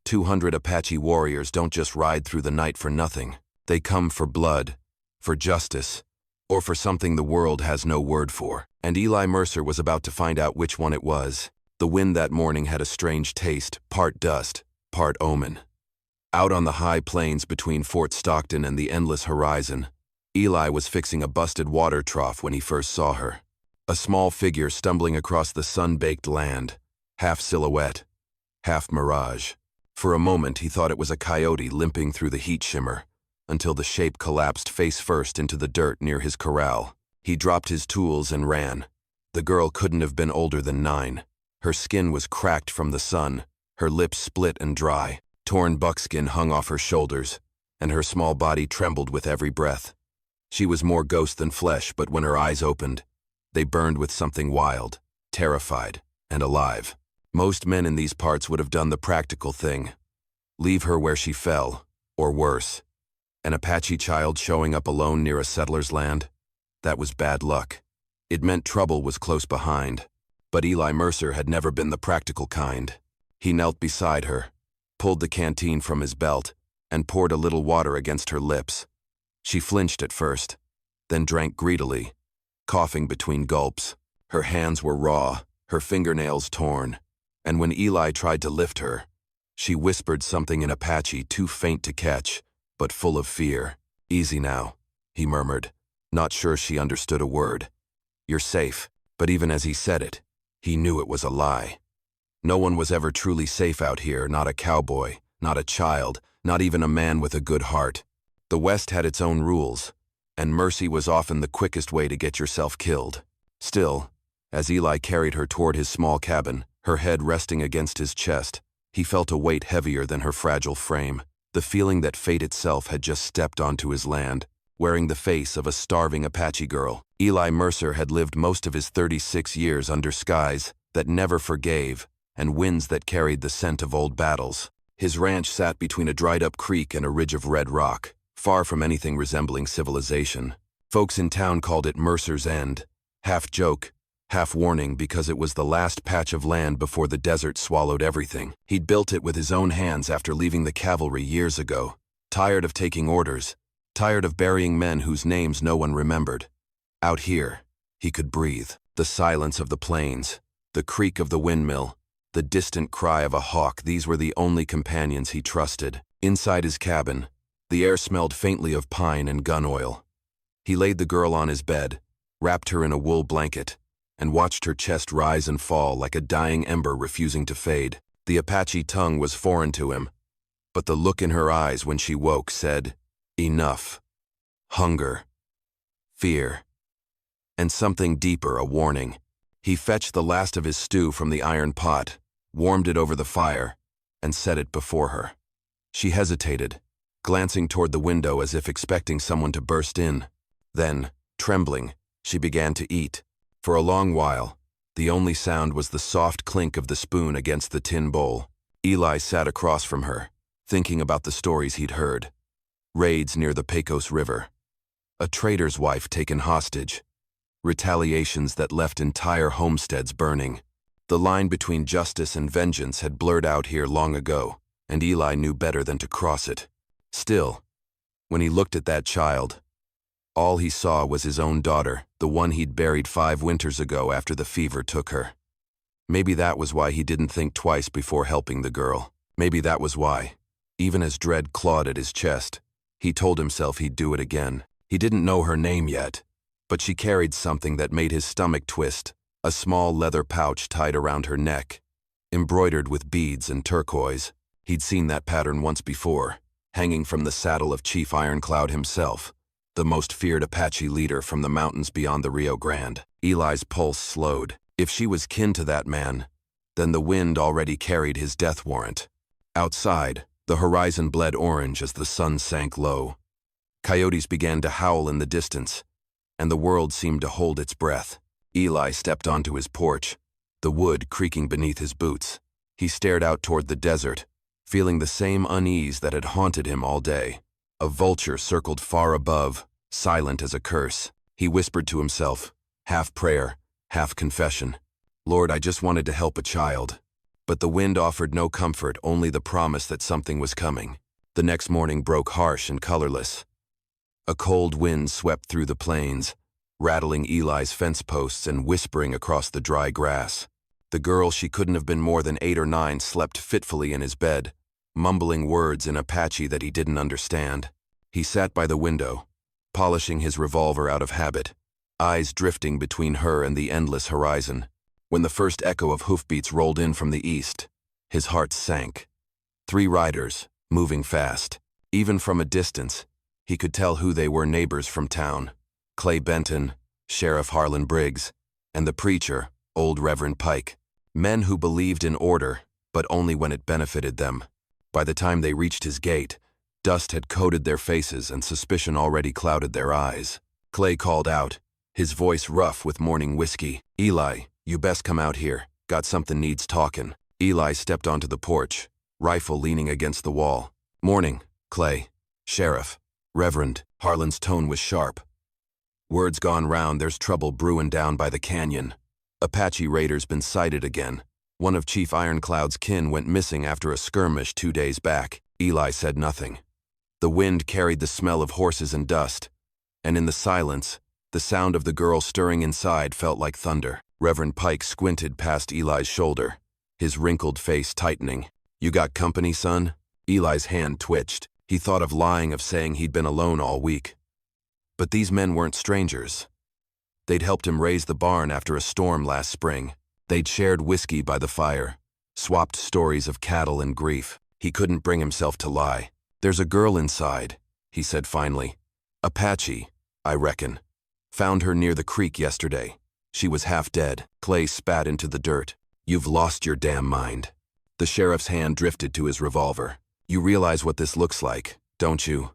200 Apache warriors don't just ride through the night for nothing. They come for blood, for justice, or for something the world has no word for. And Eli Mercer was about to find out which one it was. The wind that morning had a strange taste, part dust, part omen. Out on the high plains between Fort Stockton and the endless horizon, Eli was fixing a busted water trough when he first saw her. A small figure stumbling across the sun-baked land, half silhouette, half mirage. For a moment he thought it was a coyote limping through the heat shimmer, until the shape collapsed face first into the dirt near his corral. He dropped his tools and ran. The girl couldn't have been older than 9. Her skin was cracked from the sun, her lips split and dry. Torn buckskin hung off her shoulders, and her small body trembled with every breath. She was more ghost than flesh, but when her eyes opened, they burned with something wild, terrified, and alive. Most men in these parts would have done the practical thing. Leave her where she fell, or worse. An Apache child showing up alone near a settler's land? That was bad luck. It meant trouble was close behind. But Eli Mercer had never been the practical kind. He knelt beside her, pulled the canteen from his belt, and poured a little water against her lips. She flinched at first, then drank greedily, coughing between gulps. Her hands were raw, her fingernails torn, and when Eli tried to lift her, she whispered something in Apache too faint to catch, but full of fear. "Easy now," he murmured, not sure she understood a word. "You're safe." But even as he said it, he knew it was a lie. No one was ever truly safe out here, not a cowboy, not a child, not even a man with a good heart. The West had its own rules, and mercy was often the quickest way to get yourself killed. Still, as Eli carried her toward his small cabin, her head resting against his chest, he felt a weight heavier than her fragile frame, the feeling that fate itself had just stepped onto his land, wearing the face of a starving Apache girl. Eli Mercer had lived most of his 36 years under skies that never forgave and winds that carried the scent of old battles. His ranch sat between a dried-up creek and a ridge of red rock, far from anything resembling civilization. Folks in town called it Mercer's End, half joke, half warning, because it was the last patch of land before the desert swallowed everything. He'd built it with his own hands after leaving the cavalry years ago, tired of taking orders, tired of burying men whose names no one remembered. Out here, he could breathe. The silence of the plains, the creak of the windmill, the distant cry of a hawk, these were the only companions he trusted. Inside his cabin, the air smelled faintly of pine and gun oil. He laid the girl on his bed, wrapped her in a wool blanket, and watched her chest rise and fall like a dying ember refusing to fade. The Apache tongue was foreign to him, but the look in her eyes when she woke said, enough. Hunger. Fear. And something deeper, a warning. He fetched the last of his stew from the iron pot, warmed it over the fire, and set it before her. She hesitated, glancing toward the window as if expecting someone to burst in. Then, trembling, she began to eat. For a long while, the only sound was the soft clink of the spoon against the tin bowl. Eli sat across from her, thinking about the stories he'd heard. Raids near the Pecos River. A trader's wife taken hostage. Retaliations that left entire homesteads burning. The line between justice and vengeance had blurred out here long ago, and Eli knew better than to cross it. Still, when he looked at that child, all he saw was his own daughter, the one he'd buried 5 winters ago after the fever took her. Maybe that was why he didn't think twice before helping the girl. Maybe that was why, even as dread clawed at his chest, he told himself he'd do it again. He didn't know her name yet, but she carried something that made his stomach twist, a small leather pouch tied around her neck, embroidered with beads and turquoise. He'd seen that pattern once before, hanging from the saddle of Chief Ironcloud himself, the most feared Apache leader from the mountains beyond the Rio Grande. Eli's pulse slowed. If she was kin to that man, then the wind already carried his death warrant. Outside, the horizon bled orange as the sun sank low. Coyotes began to howl in the distance, and the world seemed to hold its breath. Eli stepped onto his porch, the wood creaking beneath his boots. He stared out toward the desert, feeling the same unease that had haunted him all day. A vulture circled far above, silent as a curse. He whispered to himself, half prayer, half confession, "Lord, I just wanted to help a child. But the wind offered no comfort, only the promise that something was coming. The next morning broke harsh and colorless. A cold wind swept through the plains, rattling Eli's fence posts and whispering across the dry grass. The girl, she couldn't have been more than 8 or 9, slept fitfully in his bed, mumbling words in Apache that he didn't understand. He sat by the window, polishing his revolver out of habit, eyes drifting between her and the endless horizon. When the first echo of hoofbeats rolled in from the east, his heart sank. 3 riders, moving fast. Even from a distance, he could tell who they were, neighbors from town. Clay Benton, Sheriff Harlan Briggs, and the preacher, old Reverend Pike. Men who believed in order, but only when it benefited them. By the time they reached his gate, dust had coated their faces and suspicion already clouded their eyes. Clay called out, his voice rough with morning whiskey. "Eli, you best come out here. Got something needs talkin'." Eli stepped onto the porch, rifle leaning against the wall. "Morning, Clay. Sheriff. Reverend." Harlan's tone was sharp. "Word's gone round there's trouble brewing down by the canyon. Apache raiders been sighted again. One of Chief Ironclad's kin went missing after a skirmish 2 days back." Eli said nothing. The wind carried the smell of horses and dust, and in the silence, the sound of the girl stirring inside felt like thunder. Reverend Pike squinted past Eli's shoulder, his wrinkled face tightening. "You got company, son?" Eli's hand twitched. He thought of lying, of saying he'd been alone all week. But these men weren't strangers. They'd helped him raise the barn after a storm last spring. They'd shared whiskey by the fire, swapped stories of cattle and grief. He couldn't bring himself to lie. "There's a girl inside," he said finally. "Apache, I reckon. Found her near the creek yesterday. She was half dead." Clay spat into the dirt. "You've lost your damn mind." The sheriff's hand drifted to his revolver. "You realize what this looks like, don't you?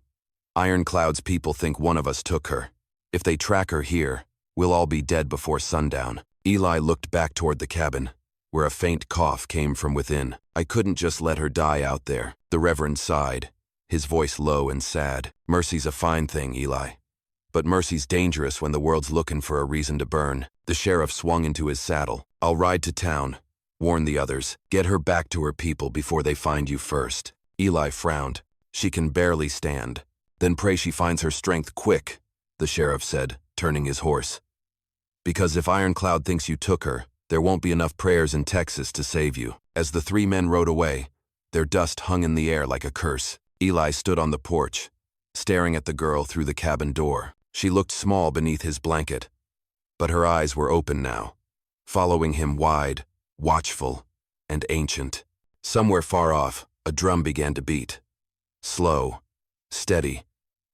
Ironclad's people think one of us took her. If they track her here, we'll all be dead before sundown." Eli looked back toward the cabin, where a faint cough came from within. "I couldn't just let her die out there." The Reverend sighed, his voice low and sad. "Mercy's a fine thing, Eli. But mercy's dangerous when the world's looking for a reason to burn." The sheriff swung into his saddle. "I'll ride to town. Warn the others. Get her back to her people before they find you first." Eli frowned. "She can barely stand." "Then pray she finds her strength quick," the sheriff said, turning his horse. "Because if Ironclad thinks you took her, there won't be enough prayers in Texas to save you." As the 3 men rode away, their dust hung in the air like a curse. Eli stood on the porch, staring at the girl through the cabin door. She looked small beneath his blanket, but her eyes were open now, following him, wide, watchful, and ancient. Somewhere far off, a drum began to beat. Slow, steady,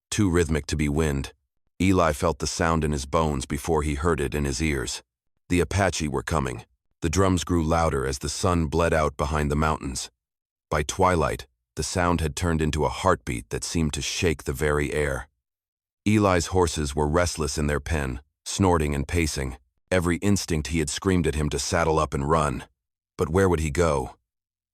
too rhythmic to be wind. Eli felt the sound in his bones before he heard it in his ears. The Apache were coming. The drums grew louder as the sun bled out behind the mountains. By twilight, the sound had turned into a heartbeat that seemed to shake the very air. Eli's horses were restless in their pen, snorting and pacing. Every instinct he had screamed at him to saddle up and run. But where would he go?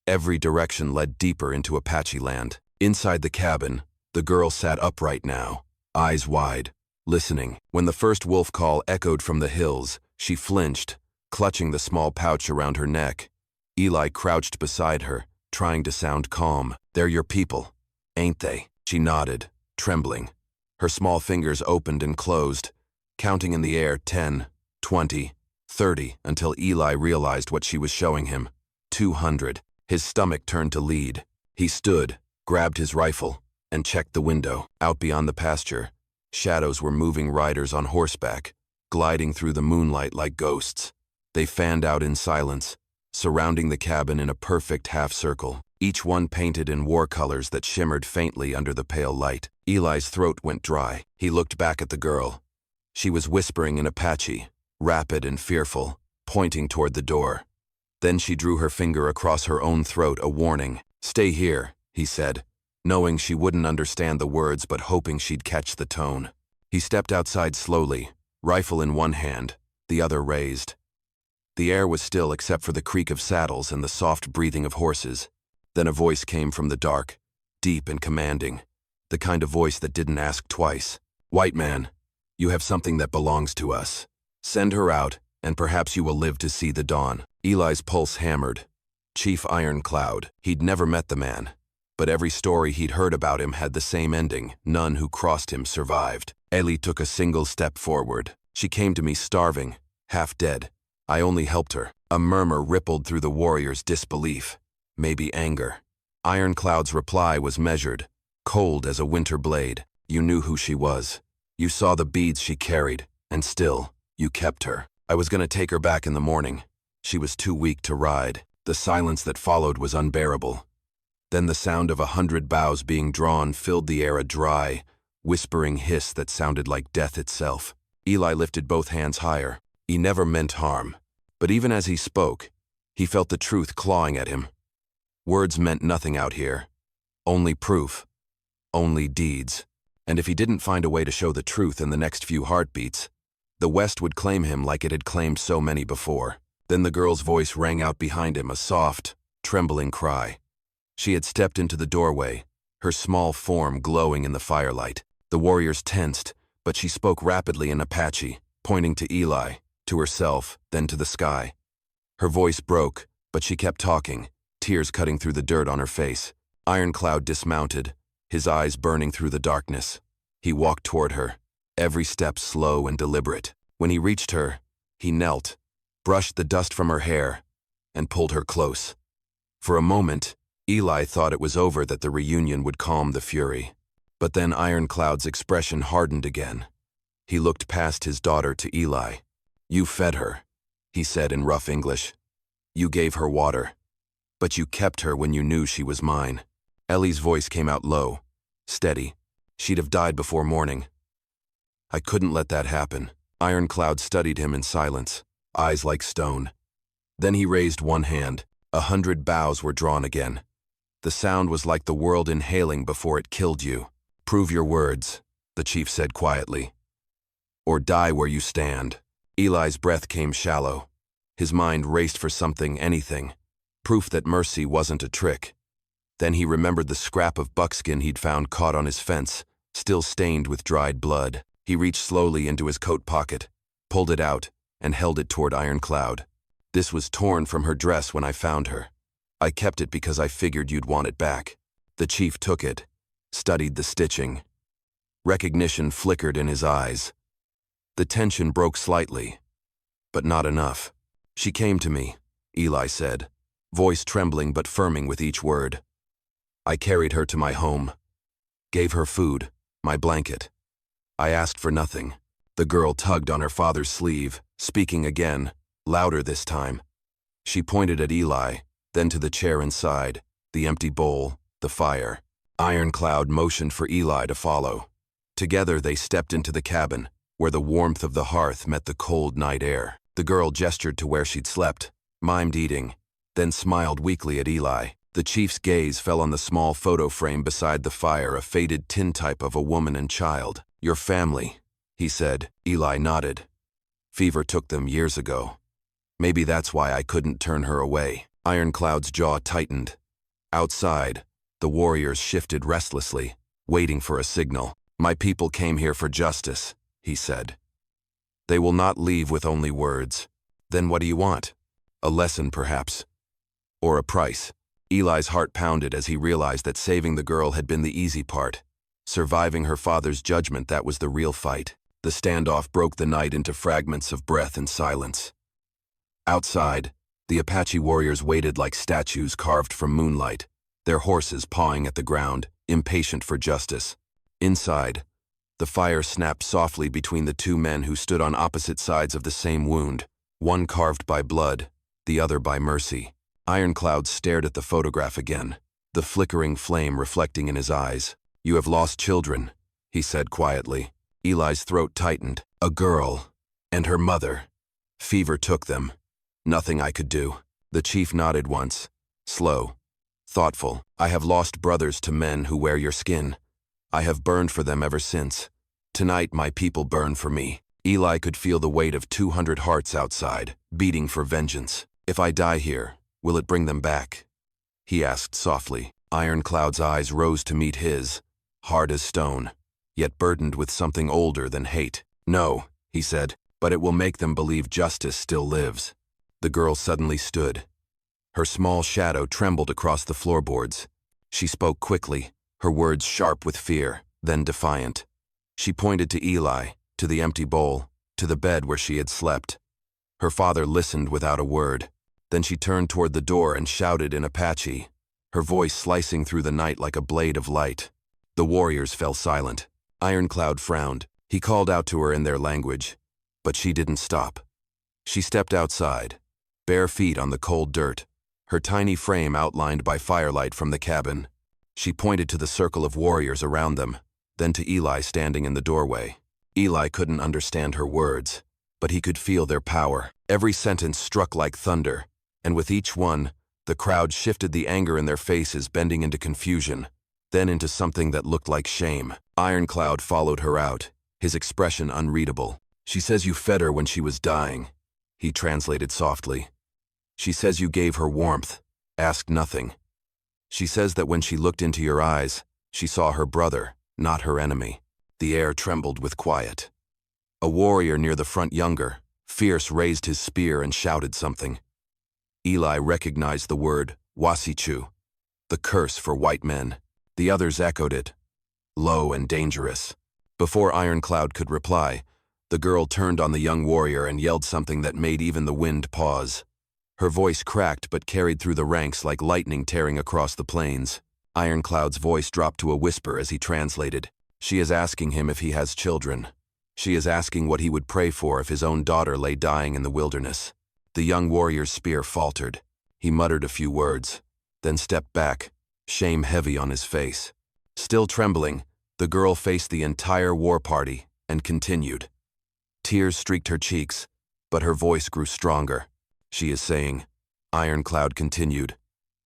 Every direction led deeper into Apache land. Inside the cabin, the girl sat upright now, eyes wide, listening. When the first wolf call echoed from the hills, she flinched, clutching the small pouch around her neck. Eli crouched beside her, trying to sound calm. "They're your people, ain't they?" She nodded, trembling. Her small fingers opened and closed, counting in the air 10, 20, 30, until Eli realized what she was showing him. 200. His stomach turned to lead. He stood, grabbed his rifle, and checked the window. Out beyond the pasture, shadows were moving, riders on horseback, gliding through the moonlight like ghosts. They fanned out in silence, surrounding the cabin in a perfect half-circle, each one painted in war colors that shimmered faintly under the pale light. Eli's throat went dry. He looked back at the girl. She was whispering in Apache, rapid and fearful, pointing toward the door. Then she drew her finger across her own throat, a warning. "Stay here," he said, knowing she wouldn't understand the words but hoping she'd catch the tone. He stepped outside slowly, rifle in one hand, the other raised. The air was still except for the creak of saddles and the soft breathing of horses. Then a voice came from the dark, deep and commanding, the kind of voice that didn't ask twice. "White man, you have something that belongs to us. Send her out, and perhaps you will live to see the dawn." Eli's pulse hammered. Chief Ironcloud. He'd never met the man, but every story he'd heard about him had the same ending. None who crossed him survived. Ellie took a single step forward. She came to me starving, half dead. I only helped her. A murmur rippled through the warrior's disbelief, maybe anger. Ironcloud's reply was measured, cold as a winter blade. You knew who she was. You saw the beads she carried, and still, you kept her. I was gonna take her back in the morning. She was too weak to ride. The silence that followed was unbearable. Then the sound of 100 bows being drawn filled the air, a dry, whispering hiss that sounded like death itself. Eli lifted both hands higher. He never meant harm, but even as he spoke, he felt the truth clawing at him. Words meant nothing out here. Only proof. Only deeds. And if he didn't find a way to show the truth in the next few heartbeats, the West would claim him like it had claimed so many before. Then the girl's voice rang out behind him, a soft, trembling cry. She had stepped into the doorway, her small form glowing in the firelight. The warriors tensed, but she spoke rapidly in Apache, pointing to Eli, to herself, then to the sky. Her voice broke, but she kept talking, tears cutting through the dirt on her face. Ironcloud dismounted, his eyes burning through the darkness. He walked toward her, every step slow and deliberate. When he reached her, he knelt, brushed the dust from her hair, and pulled her close. For a moment, Eli thought it was over, that the reunion would calm the fury. But then Ironcloud's expression hardened again. He looked past his daughter to Eli. You fed her, he said in rough English. You gave her water. But you kept her when you knew she was mine. Ellie's voice came out low, steady. She'd have died before morning. I couldn't let that happen. Ironcloud studied him in silence, eyes like stone. Then he raised one hand. 100 bows were drawn again. The sound was like the world inhaling before it killed you. Prove your words, the chief said quietly. Or die where you stand. Eli's breath came shallow. His mind raced for something, anything. Proof that mercy wasn't a trick. Then he remembered the scrap of buckskin he'd found caught on his fence, still stained with dried blood. He reached slowly into his coat pocket, pulled it out, and held it toward Ironcloud. This was torn from her dress when I found her. I kept it because I figured you'd want it back. The chief took it, studied the stitching. Recognition flickered in his eyes. The tension broke slightly, but not enough. She came to me, Eli said, voice trembling but firming with each word. I carried her to my home, gave her food, my blanket. I asked for nothing. The girl tugged on her father's sleeve, speaking again, louder this time. She pointed at Eli, then to the chair inside, the empty bowl, the fire. Ironcloud motioned for Eli to follow. Together they stepped into the cabin, where the warmth of the hearth met the cold night air. The girl gestured to where she'd slept, mimed eating, then smiled weakly at Eli. The chief's gaze fell on the small photo frame beside the fire, a faded tintype of a woman and child. Your family, he said. Eli nodded. Fever took them years ago. Maybe that's why I couldn't turn her away. Ironcloud's jaw tightened. Outside, the warriors shifted restlessly, waiting for a signal. My people came here for justice, he said. They will not leave with only words. Then what do you want? A lesson, perhaps? Or a price? Eli's heart pounded as he realized that saving the girl had been the easy part. Surviving her father's judgment, that was the real fight. The standoff broke the night into fragments of breath and silence. Outside, the Apache warriors waited like statues carved from moonlight, their horses pawing at the ground, impatient for justice. Inside, the fire snapped softly between the two men who stood on opposite sides of the same wound, one carved by blood, the other by mercy. Ironcloud stared at the photograph again, the flickering flame reflecting in his eyes. You have lost children, he said quietly. Eli's throat tightened. A girl, and her mother. Fever took them. Nothing I could do. The chief nodded once, slow, thoughtful. I have lost brothers to men who wear your skin. I have burned for them ever since. Tonight my people burn for me. Eli could feel the weight of 200 hearts outside, beating for vengeance. If I die here, will it bring them back? He asked softly. Ironcloud's eyes rose to meet his, hard as stone, yet burdened with something older than hate. No, he said, but it will make them believe justice still lives. The girl suddenly stood, Her small shadow trembled across the floorboards. She spoke quickly, her words sharp with fear, then defiant. She pointed to Eli, to the empty bowl, to the bed where she had slept. Her father listened without a word. Then she turned toward the door and shouted in Apache, her voice slicing through the night like a blade of light. The warriors fell silent. Ironclad frowned. He called out to her in their language, but she didn't stop. She stepped outside, bare feet on the cold dirt, her tiny frame outlined by firelight from the cabin. She pointed to the circle of warriors around them, then to Eli standing in the doorway. Eli couldn't understand her words, but he could feel their power. Every sentence struck like thunder, and with each one, the crowd shifted, the anger in their faces bending into confusion, then into something that looked like shame. Ironclad followed her out, his expression unreadable. "She says you fed her when she was dying," he translated softly. "She says you gave her warmth, asked nothing. She says that when she looked into your eyes, she saw her brother, not her enemy." The air trembled with quiet. A warrior near the front, younger, fierce, raised his spear and shouted something. Eli recognized the word, wasichu, the curse for white men. The others echoed it, low and dangerous. Before Ironclad could reply, the girl turned on the young warrior and yelled something that made even the wind pause. Her voice cracked but carried through the ranks like lightning tearing across the plains. Ironclad's voice dropped to a whisper as he translated. "She is asking him if he has children. She is asking what he would pray for if his own daughter lay dying in the wilderness." The young warrior's spear faltered. He muttered a few words, then stepped back, shame heavy on his face. Still trembling, the girl faced the entire war party and continued. Tears streaked her cheeks, but her voice grew stronger. "She is saying," Ironclad continued,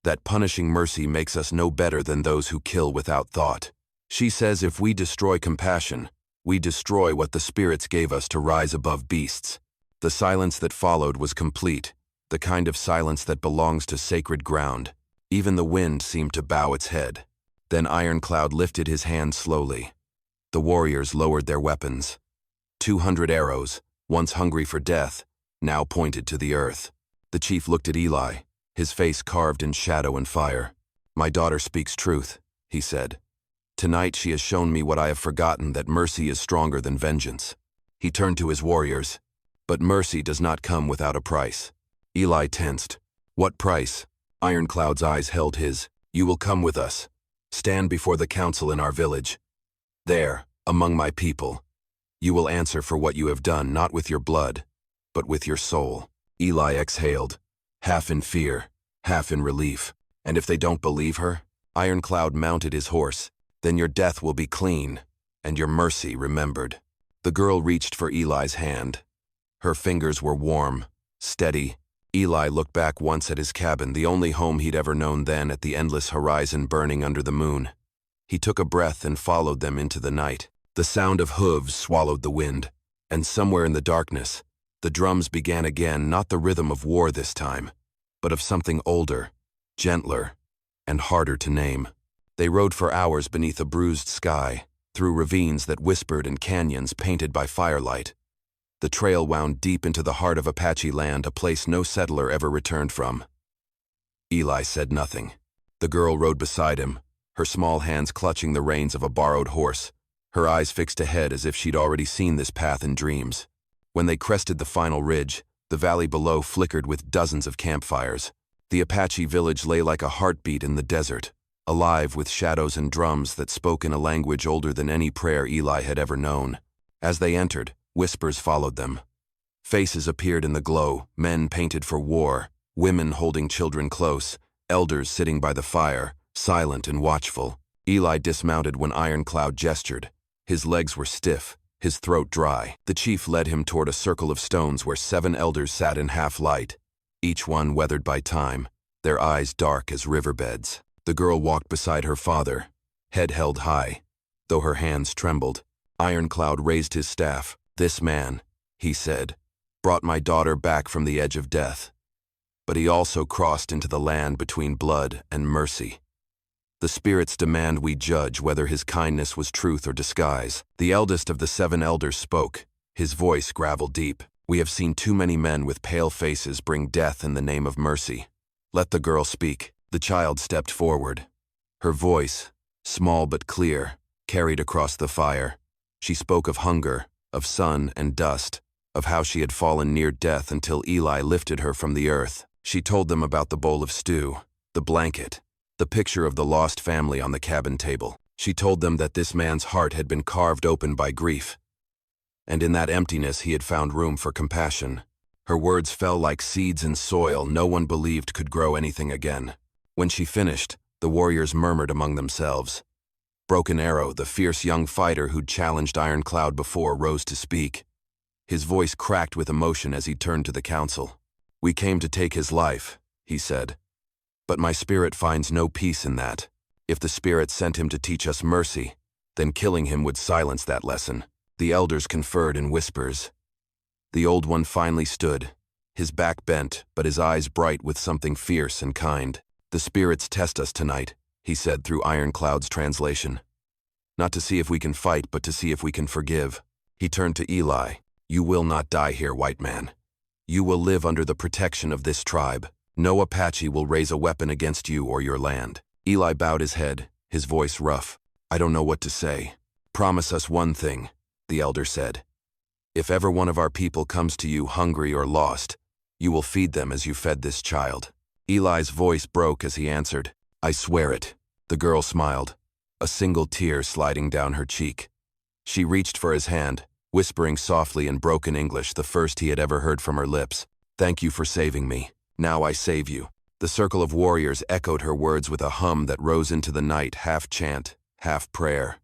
"that punishing mercy makes us no better than those who kill without thought. She says if we destroy compassion, we destroy what the spirits gave us to rise above beasts." The silence that followed was complete, the kind of silence that belongs to sacred ground. Even the wind seemed to bow its head. Then Ironclad lifted his hand slowly. The warriors lowered their weapons. 200 arrows, once hungry for death, now pointed to the earth. The chief looked at Eli, his face carved in shadow and fire. "My daughter speaks truth," he said. "Tonight she has shown me what I have forgotten, that mercy is stronger than vengeance." He turned to his warriors. "But mercy does not come without a price." Eli tensed. "What price?" Ironclad's eyes held his. "You will come with us. Stand before the council in our village. There, among my people. You will answer for what you have done, not with your blood, but with your soul." Eli exhaled, half in fear, half in relief. "And if they don't believe her?" Ironclad mounted his horse. "Then your death will be clean, and your mercy remembered." The girl reached for Eli's hand. Her fingers were warm, steady. Eli looked back once at his cabin, the only home he'd ever known, then at the endless horizon burning under the moon. He took a breath and followed them into the night. The sound of hooves swallowed the wind, and somewhere in the darkness, the drums began again, not the rhythm of war this time, but of something older, gentler, and harder to name. They rode for hours beneath a bruised sky, through ravines that whispered and canyons painted by firelight. The trail wound deep into the heart of Apache land, a place no settler ever returned from. Eli said nothing. The girl rode beside him, her small hands clutching the reins of a borrowed horse, her eyes fixed ahead as if she'd already seen this path in dreams. When they crested the final ridge, the valley below flickered with dozens of campfires. The Apache village lay like a heartbeat in the desert, alive with shadows and drums that spoke in a language older than any prayer Eli had ever known. As they entered, whispers followed them. Faces appeared in the glow, men painted for war, women holding children close, elders sitting by the fire, silent and watchful. Eli dismounted when Ironclad gestured. His legs were stiff, his throat dry. The chief led him toward a circle of stones where 7 elders sat in half-light, each one weathered by time, their eyes dark as riverbeds. The girl walked beside her father, head held high, though her hands trembled. Ironclad raised his staff. "This man," he said, "brought my daughter back from the edge of death. But he also crossed into the land between blood and mercy. The spirits demand we judge whether his kindness was truth or disguise." The eldest of the 7 elders spoke, his voice gravel deep. "We have seen too many men with pale faces bring death in the name of mercy. Let the girl speak. The child stepped forward. Her voice, small but clear, carried across the fire. She spoke of hunger, of sun and dust, of how she had fallen near death until Eli lifted her from the earth. She told them about the bowl of stew, the blanket, the picture of the lost family on the cabin table. She told them that this man's heart had been carved open by grief, and in that emptiness he had found room for compassion. Her words fell like seeds in soil no one believed could grow anything again. When she finished, the warriors murmured among themselves. Broken Arrow, the fierce young fighter who'd challenged Ironcloud before, rose to speak. His voice cracked with emotion as he turned to the council. "We came to take his life," he said. "But my spirit finds no peace in that. If the spirit sent him to teach us mercy, then killing him would silence that lesson." The elders conferred in whispers. The old one finally stood, his back bent, but his eyes bright with something fierce and kind. "The spirits test us tonight," he said through Ironcloud's translation. "Not to see if we can fight, but to see if we can forgive." He turned to Eli. "You will not die here, white man. You will live under the protection of this tribe. No Apache will raise a weapon against you or your land." Eli bowed his head, his voice rough. "I don't know what to say." "Promise us one thing," the elder said. "If ever one of our people comes to you hungry or lost, you will feed them as you fed this child." Eli's voice broke as he answered, "I swear it." The girl smiled, a single tear sliding down her cheek. She reached for his hand, whispering softly in broken English, the first he had ever heard from her lips. "Thank you for saving me. Now I save you." The circle of warriors echoed her words with a hum that rose into the night, half chant, half prayer.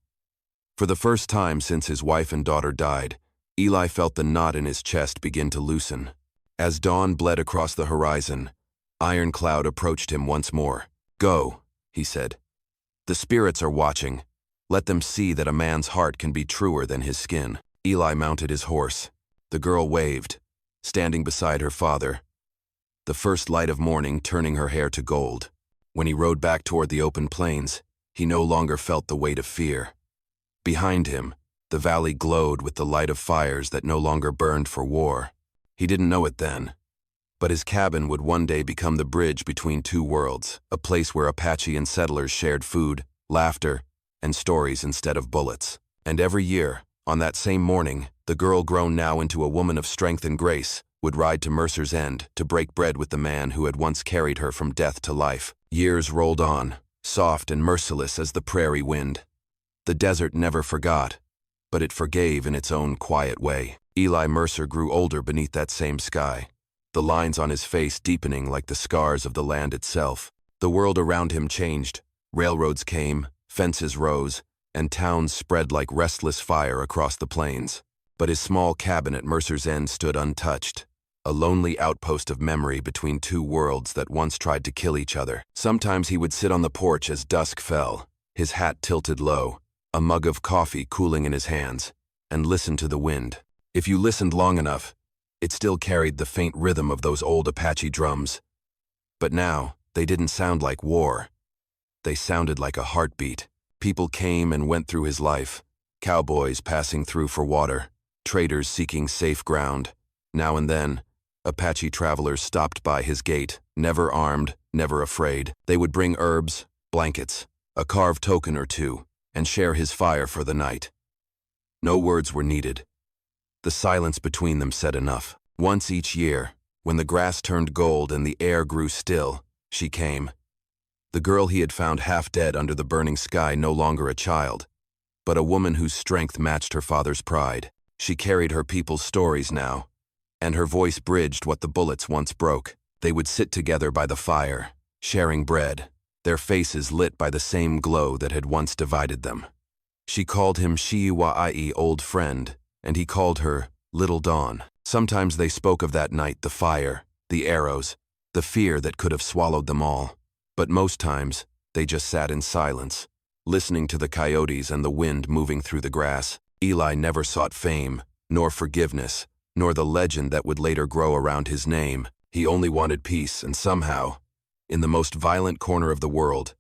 For the first time since his wife and daughter died, Eli felt the knot in his chest begin to loosen. As dawn bled across the horizon, Ironcloud approached him once more. "Go," he said. "The spirits are watching. Let them see that a man's heart can be truer than his skin." Eli mounted his horse. The girl waved, standing beside her father, the first light of morning turning her hair to gold. When he rode back toward the open plains, he no longer felt the weight of fear. Behind him, the valley glowed with the light of fires that no longer burned for war. He didn't know it then, but his cabin would one day become the bridge between two worlds, a place where Apache and settlers shared food, laughter, and stories instead of bullets. And every year, on that same morning, the girl, grown now into a woman of strength and grace, would ride to Mercer's End to break bread with the man who had once carried her from death to life. Years rolled on, soft and merciless as the prairie wind. The desert never forgot, but it forgave in its own quiet way. Eli Mercer grew older beneath that same sky, the lines on his face deepening like the scars of the land itself. The world around him changed. Railroads came, fences rose, and towns spread like restless fire across the plains. But his small cabin at Mercer's End stood untouched, a lonely outpost of memory between two worlds that once tried to kill each other. Sometimes he would sit on the porch as dusk fell, his hat tilted low, a mug of coffee cooling in his hands, and listen to the wind. If you listened long enough, it still carried the faint rhythm of those old Apache drums. But now, they didn't sound like war. They sounded like a heartbeat. People came and went through his life, cowboys passing through for water, traders seeking safe ground. Now and then, Apache travelers stopped by his gate, never armed, never afraid. They would bring herbs, blankets, a carved token or two, and share his fire for the night. No words were needed. The silence between them said enough. Once each year, when the grass turned gold and the air grew still, she came. The girl he had found half dead under the burning sky, no longer a child, but a woman whose strength matched her father's pride. She carried her people's stories now, and her voice bridged what the bullets once broke. They would sit together by the fire, sharing bread, their faces lit by the same glow that had once divided them. She called him Shiiwa'i, old friend, and he called her Little Dawn. Sometimes they spoke of that night, the fire, the arrows, the fear that could have swallowed them all. But most times, they just sat in silence, listening to the coyotes and the wind moving through the grass. Eli never sought fame, nor forgiveness, nor the legend that would later grow around his name. He only wanted peace, and somehow, in the most violent corner of the world,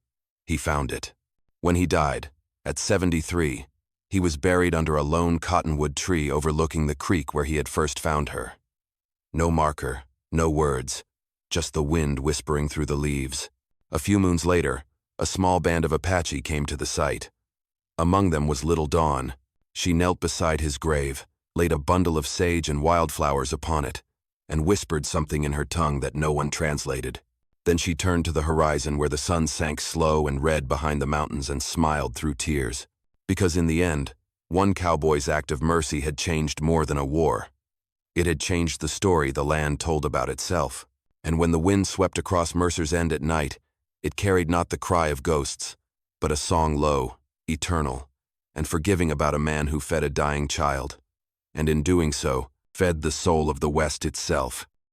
he found it. When he died, at 73, he was buried under a lone cottonwood tree overlooking the creek where he had first found her. No marker, no words, just the wind whispering through the leaves. A few moons later, a small band of Apache came to the site. Among them was little Dawn. She knelt beside his grave, laid a bundle of sage and wildflowers upon it, and whispered something in her tongue that no one translated. Then she turned to the horizon where the sun sank slow and red behind the mountains and smiled through tears. Because in the end, one cowboy's act of mercy had changed more than a war. It had changed the story the land told about itself. And when the wind swept across Mercer's End at night, it carried not the cry of ghosts, but a song low, eternal, and forgiving about a man who fed a dying child, and in doing so, fed the soul of the West itself.